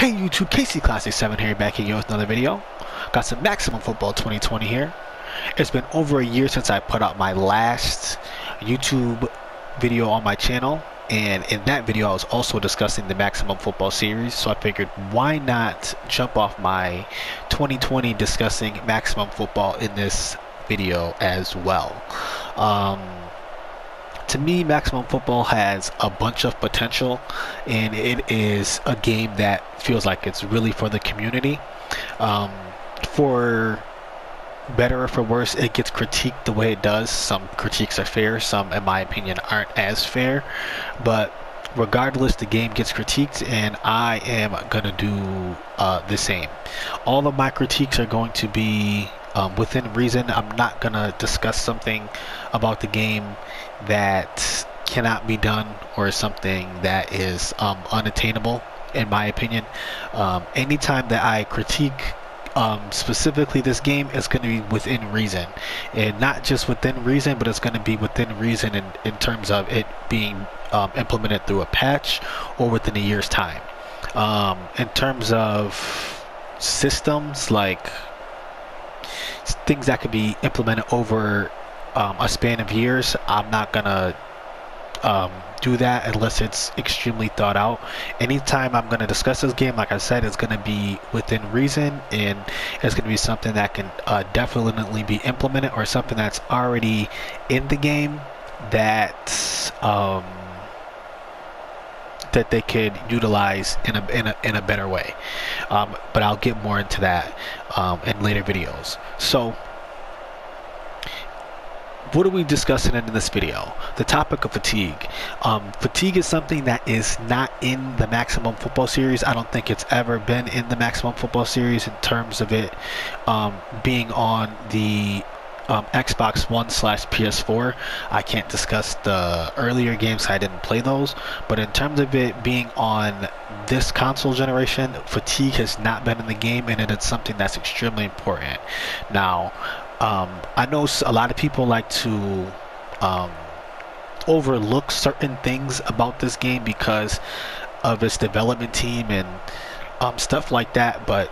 Hey YouTube, Casey Classic 7 here, back again with another video. Got some Maximum Football 2020 here. It's been over a year since I put out my last YouTube video on my channel, and in that video I was also discussing the Maximum Football series, so I figured why not jump off my 2020 discussing Maximum Football in this video as well. To me, Maximum Football has a bunch of potential, and it is a game that feels like it's really for the community. For better or for worse, it gets critiqued the way it does. Some critiques are fair, some in my opinion aren't as fair, but regardless, the game gets critiqued, and I am gonna do the same. All of my critiques are going to be within reason. I'm not gonna discuss something about the game that cannot be done or something that is unattainable, in my opinion. Anytime that I critique specifically this game, it's going to be within reason, and not just within reason, but it's going to be within reason in terms of it being implemented through a patch or within a year's time. In terms of systems, like things that could be implemented over a span of years, I'm not gonna do that unless it's extremely thought out. Anytime I'm gonna discuss this game, like I said, it's gonna be within reason, and it's gonna be something that can definitely be implemented, or something that's already in the game that that they could utilize in a better way. But I'll get more into that in later videos. So what are we discussing in this video? The topic of fatigue. Fatigue is something that is not in the Maximum Football series. I don't think it's ever been in the Maximum Football series in terms of it being on the Xbox One / PS4. I can't discuss the earlier games, I didn't play those, but in terms of it being on this console generation, fatigue has not been in the game, and it is something that's extremely important. Now, I know a lot of people like to overlook certain things about this game because of its development team and stuff like that, but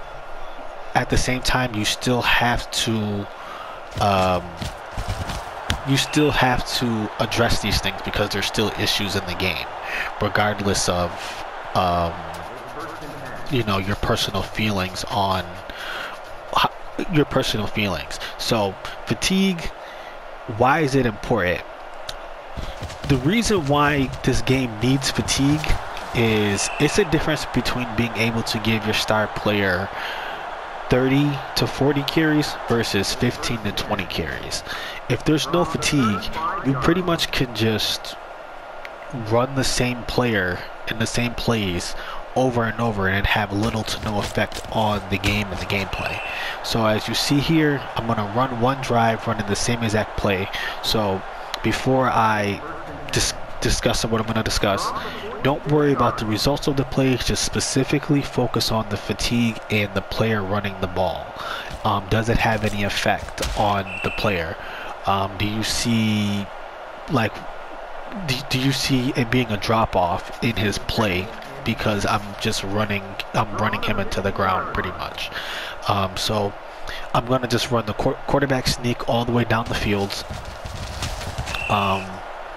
at the same time, you still have to address these things because there's still issues in the game, regardless of you know, your personal feelings on your personal feelings. So fatigue, why is it important? The reason why this game needs fatigue is it's a difference between being able to give your star player 30 to 40 carries versus 15 to 20 carries. If there's no fatigue, you pretty much can just run the same player in the same plays over and over, and it have little to no effect on the game and the gameplay. So as you see here, I'm going to run one drive running the same exact play. So before I discuss what I'm going to discuss, don't worry about the results of the play, just specifically focus on the fatigue and the player running the ball. Does it have any effect on the player? Do you see, like, do you see it being a drop off in his play because I'm running him into the ground pretty much? So I'm going to just run the quarterback sneak all the way down the field,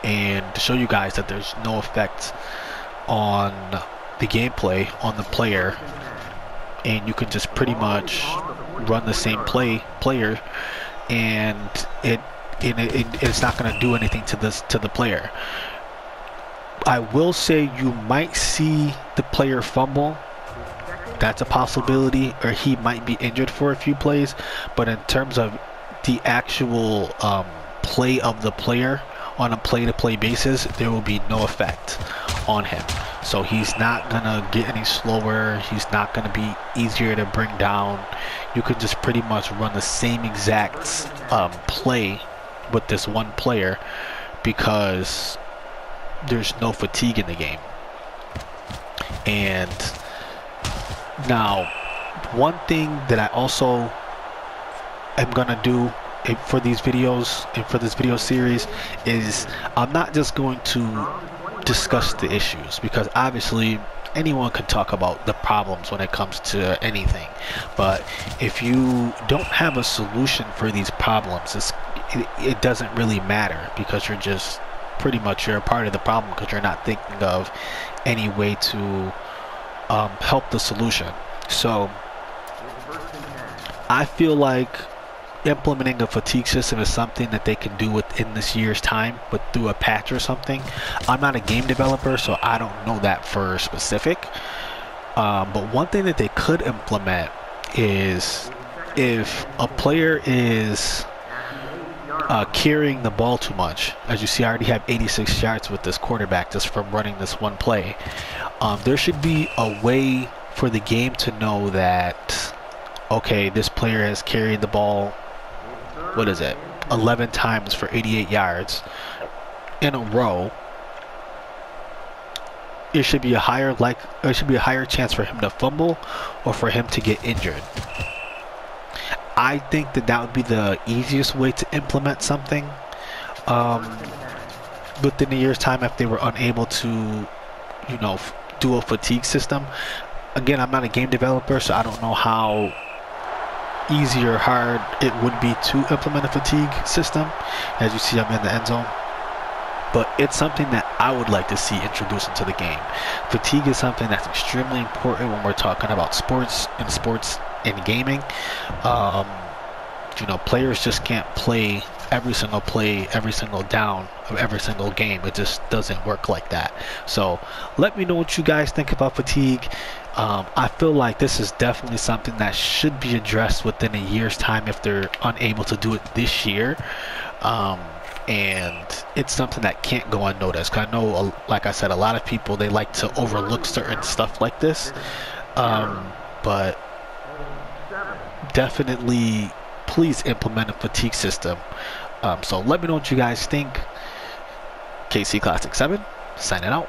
and to show you guys that there's no effect on the gameplay on the player, and you can just pretty much run the same player, and it's not going to do anything to the player. I will say you might see the player fumble. That's a possibility, or he might be injured for a few plays, but in terms of the actual play of the player on a play-to-play basis, there will be no effect on him. So he's not gonna get any slower, he's not gonna be easier to bring down. You could just pretty much run the same exact play with this one player because there's no fatigue in the game. And now, one thing that I also am gonna do for these videos and for this video series is I'm not just going to discuss the issues, because obviously anyone can talk about the problems when it comes to anything, but if you don't have a solution for these problems, it doesn't really matter, because you're just pretty much, you're a part of the problem because you're not thinking of any way to help the solution. So I feel like implementing a fatigue system is something that they can do within this year's time, but through a patch or something. I'm not a game developer, so I don't know that for specific. But one thing that they could implement is, if a player is carrying the ball too much, as you see, I already have 86 yards with this quarterback just from running this one play. There should be a way for the game to know that, okay, this player has carried the ball, 11 times for 88 yards in a row. It should be a higher chance for him to fumble or for him to get injured. I think that would be the easiest way to implement something within a year's time, if they were unable to, do a fatigue system. Again, I'm not a game developer, so I don't know how easy or hard it would be to implement a fatigue system. As you see, I'm in the end zone, but it's something that I would like to see introduced into the game. Fatigue is something that's extremely important when we're talking about sports and gaming. Players just can't play every single down of every single game. It just doesn't work like that. So let me know what you guys think about fatigue. I feel like this is definitely something that should be addressed within a year's time if they're unable to do it this year. And it's something that can't go unnoticed. 'Cause I know, like I said, a lot of people, they like to overlook certain stuff like this. But definitely, please implement a fatigue system. So let me know what you guys think. KC Classic 7, signing out.